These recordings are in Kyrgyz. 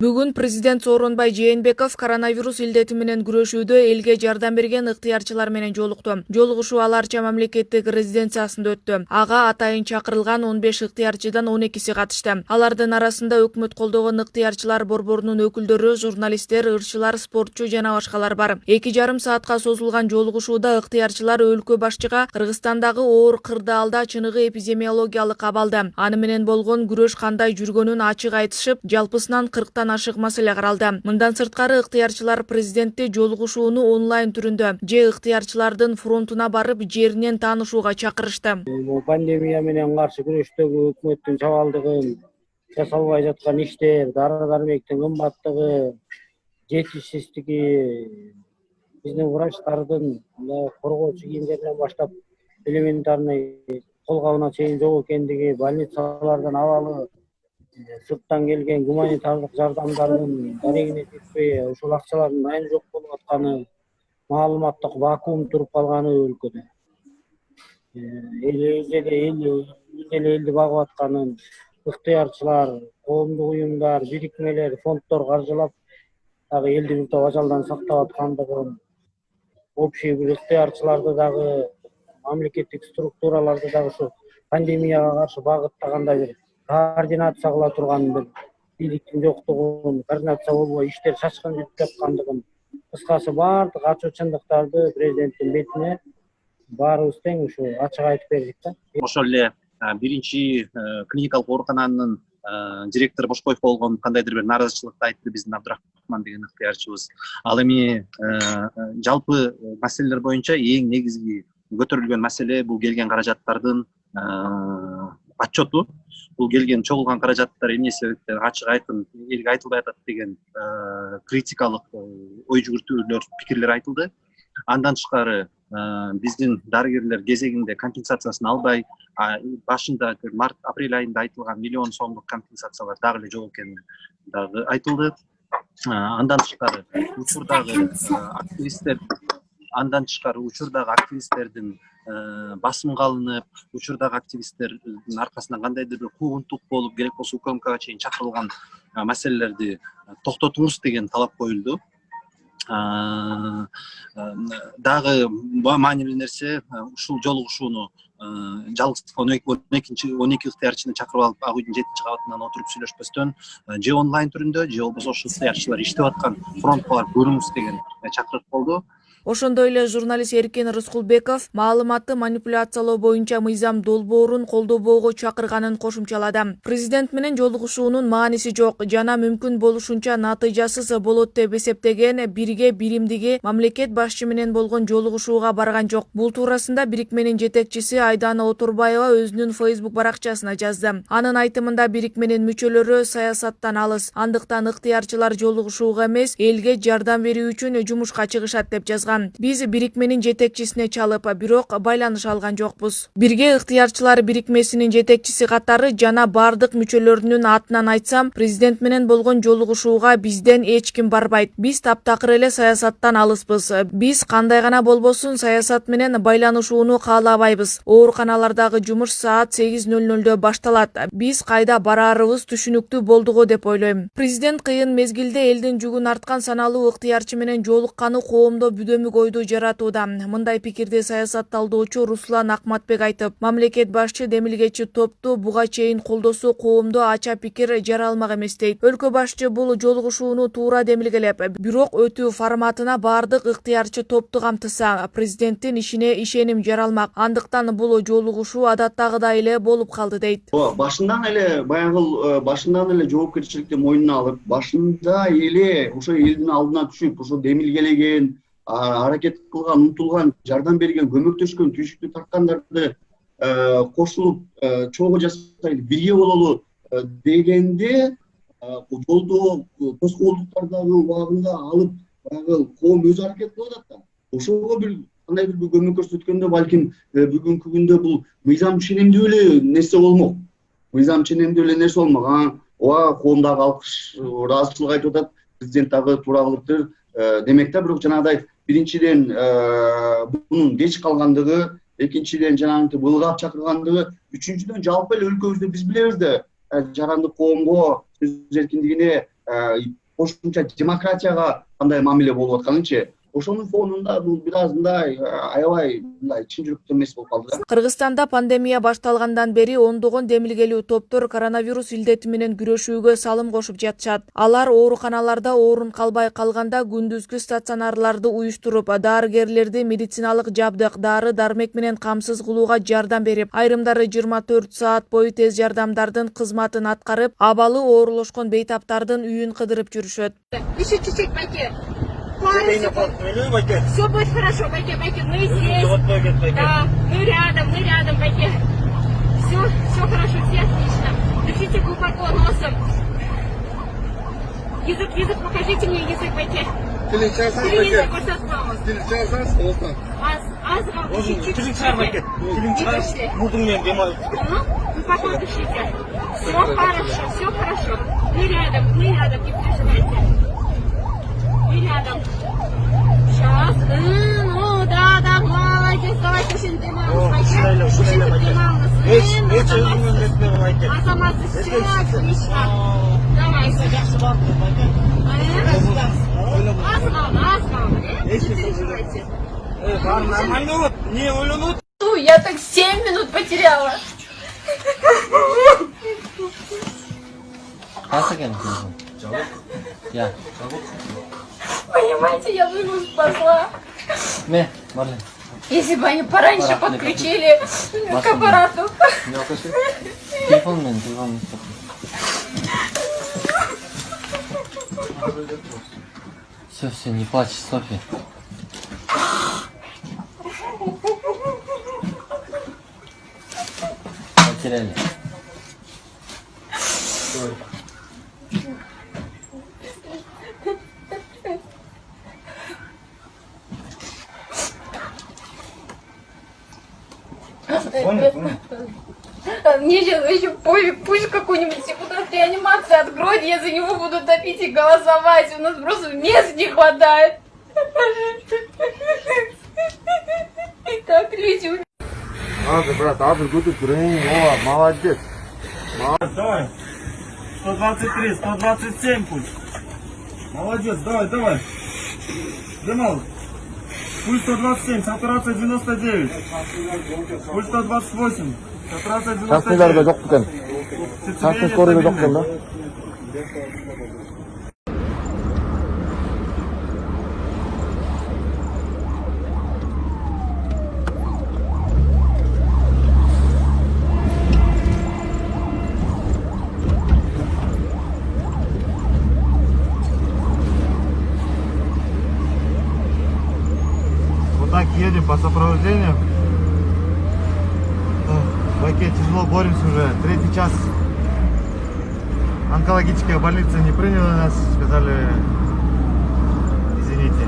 Бүгүн президент Сооронбай Жээнбеков коронавирус илдети менен күрөшүүдө элге жардам берген ыктыярчылар менен жолукту. Жолугушуу Аларча мамлекеттик резиденциясында өттү. Ага атайын чакырылган 15 ыктыярчыдан 12си катышты. Алардын арасында өкмөт колдогон ыктыярчылар борборунун өкүлдөрү, журналисттер, ырчылар, спортчу жана башкалар бар. 2,5 саатка созулган жолугушууда ыктыярчылар өлкө башчыга Кыргызстандагы оор кырдаалда чыныгы эпидемиологиялык абалды, аны менен болгон күрөш кандай жүргөнүн ачык айтышып, жалпысынан 40 ашык маселе каралды. Мындан сырткары ыктыярчылар президентти жолугушууну онлайн түрүндө же ыктыярчылардын фронтуна барып жеринен таанышууга чакырышты. Пандемия менен каршы күрөштөгү өкмөттүн чабалдыгын, жасалбай жаткан иштер, дары-дармектин кымбаттыгы, жетишсиздиги, биздин врачтардын коргоочу кийимдеринен баштап элементарный колгабына чейин жок экендиги, больницалардын абалы, сырттан келген гуманитардык жардамдардын дарегине жетпей, ушул акчалардын айны жок болуп атканы, маалыматтык вакуум туруп калганы өлкөдө. Өз эле элди багып атканын, ыктыярчылар, коомдук уюмдар, бирикмелер, фонддор каржылап, дагы элди бир топ ажалдан сактап аткандыгын, общий бир ыктыярчыларды дагы, мамлекеттик структураларды дагы ушу пандемияга каршы багыттагандай бир координация кыла турган бир бийликтин жоктугун, координация болбой иштер чачкын жүрүп жаткандыгын, кыскасы баардык ачуу чындыктарды президенттин бетине баарыбыз тең ушу ачык айтып бердик да. Ошол эле биринчи клиникалык оорукананын директору Бошкоев болгон кандайдыр бир нааразычылыкты айтты биздин Абдурахман деген ыктыярчыбыз. Ал эми жалпы маселелер боюнча эң негизги көтөрүлгөн маселе бул келген каражаттардын отчету. Бул келген чогулган каражаттар эмне себептен ачык айкын элге айтылбай атат деген критикалык ой жүгүртүүлөр, пикирлер айтылды. Андан тышкары биздин дарыгерлер кезегинде компенсациясын албай, башында март, апрель айында айтылган миллион сомдук компенсациялар дагы эле жок экени дагы айтылды. Андан тышкары учурдагы активисттердин басымга алынып, учурдагы активисттердин аркасынан кандайдыр бир куугунтук болуп, керек болсо УКМКга чейин чакырылган маселелерди токтотуңуз деген талап коюлду. Дагы маанилүү нерсе, ушул жолугушууну жалгыз 12 ыктыярчыны чакырып алып, ак үйдүн 7-чи кабатынан отуруп сүйлөшпөстөн, же онлайн түрүндө, же болбосо ушул ыктыярчылар иштеп аткан фронтко барып көрүңүз деген чакырык болду. Ошондой эле журналист Эркин Рыскулбеков маалыматты манипуляциялоо боюнча мыйзам долбоорун колдобоого чакырганын кошумчалады. Президент менен жолугушуунун мааниси жок жана мүмкүн болушунча натыйжасыз болот деп эсептеген бирге биримдиги мамлекет башчы менен болгон жолугушууга барган жок. Бул туурасында бирикменин жетекчиси Айдана Отурбаева өзүнүн Facebook баракчасына жазды. Анын айтымында бирикменин мүчөлөрү саясаттан алыс, андыктан ыктыярчылар жолугушууга эмес, элге жардам берүү үчүн жумушка чыгышат деп жазган. Биз бирикменин жетекчисине чалып, бирок байланыш алган жокпуз. Бирге ыктыярчылар бирикмесинин жетекчиси катары жана бардык мүчөлөрүнүн атынан айтсам, президент менен болгон жолугушууга бизден эч ким барбайт. Биз таптакыр эле саясаттан алыспыз. Биз кандай гана болбосун саясат менен байланышууну каалабайбыз. Ооруканалардагы жумуш саат 8:00 башталат. Биз кайда барарыбыз түшүнүктүү болдуго деп ойлойм. Президент кыйын мезгилде элдин жүгүн арткан саналуу ыктыярчы менен жолукканы коомдо бүдөмүк ойду жаратууда. Мындай пикирди саясатталдоочу Руслан Акматбек айтып, мамлекет башчы демилгечи топту буга чейин колдосо коомдо ача пикир жаралмак эмес дейт. Өлкө башчы бул жолугушууну туура демилгелеп, бирок өтүү форматына бардык ыктыярчы топту камтыса, президенттин ишине ишеним жаралмак. Андыктан бул жолугушуу адаттагыдай эле болуп калды дейт. Башынан эле жоопкерчиликти мойнуна алып, башында эле ошо элдин алдына түшүп, ошо демилгелеген, аракет кылган, умтулган, жардам берген, көмөктөшкөн, түйшүктү тарткандарды кошулуп, чогуу жасайлы, бирге бололу дегенде жолдо тоскоолдуктардагы убагында алып, баягы коом өзү аракет кылып атат да. Ошого бир кандайдыр бир көмөк көрсөткөндө балким бүгүнкү күндө бул мыйзам ченемдүү эле нерсе болмок. Ооба, коомдагы алкыш, ыраазычылык айтып атат, президент дагы туура кылыптыр демек да, бирок жанагыдай биринчиден бунун кеч калгандыгы, экинчиден жанагынтип былгап чакыргандыгы, үчүнчүдөн жалпы эле өлкөбүздө биз билебиз да, жарандык коомго, сөз эркиндигине кошумча демократияга кандай мамиле болуп атканынчы ошонун фонунда бул бир аз мындай аябай мындай чын жүрүктүү эмес болуп калды да. Кыргызстанда пандемия башталгандан бери ондогон демилгелүү топтор коронавирус илдети менен күрөшүүгө салым кошуп жатышат. Алар ооруканаларда орун калбай калганда күндүзгү стационарларды уюштуруп, дарыгерлерди медициналык жабдык, дары дармек менен камсыз кылууга жардам берип, айрымдары 24 саат бою тез жардамдардын кызматын аткарып, абалы оорулошкон бейтаптардын үйүн кыдырып жүрүшөт. Еще чуть-чуть, Баке. Все будет хорошо, Баке, мы здесь. Да, мы рядом, Баке. Все хорошо, все отлично. Дышите глубоко носом. Язык, покажите мне язык, Баке. Язык, мама. Вы пока дышите. Все хорошо. Мы рядом, не переживайте. Мы рядом. Сейчас. Ну, да, молодец. Давай кушаем Азамат, все отлично. Давай. Не переживайте. Нормально вот, не улюнут. Я так 7 минут потеряла. Я. Понимаете, я бы его спасла. Если бы они пораньше подключили к аппарату. Телефон. Все, не плачь, Софья. Потеряли. Мне сейчас еще пофиг, пусть какой-нибудь депутат реанимации откроет, я за него буду топить и голосовать. У нас просто мест не хватает. Так, люди. Надо, брат, надо гуду курение, молодец. Давай. 123, 127 пусть. Молодец, давай. Джамал. Пульс 127, сатурация 99. Пульс 128, сатурация 99. Шахтелерде жоқ екен. Шахтел скорыйда жоқ екен да. Так, едем по сопровождению. Баке, тяжело боремся уже. 3-й час. Онкологическая больница не приняла нас. Сказали, извините.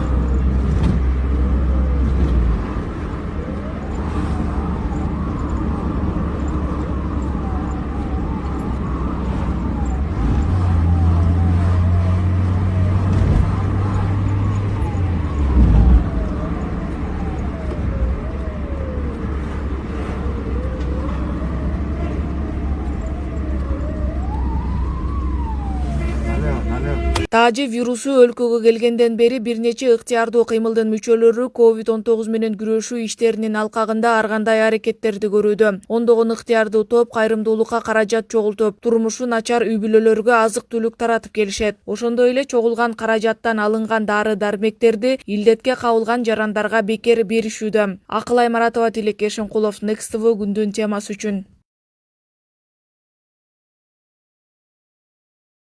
Тажи вирусу өлкөгө келгенден бери бир нече ыктыярдуу кыймылдын мүчөлөрү COVID-19 менен күрөшүү иштеринин алкагында ар кандай аракеттерди көрүүдө. Ондогон ыктыярдуу топ кайрымдуулукка каражат чогултуп, турмушу начар үй бүлөлөргө азык-түлүк таратып келишет. Ошондой эле чогулган каражаттан алынган дары-дармектерди илдетке кабылган жарандарга бекер беришүүдө. Акылай Маратова, Тилек Эшенкулов, Next TV күндүн темасы үчүн.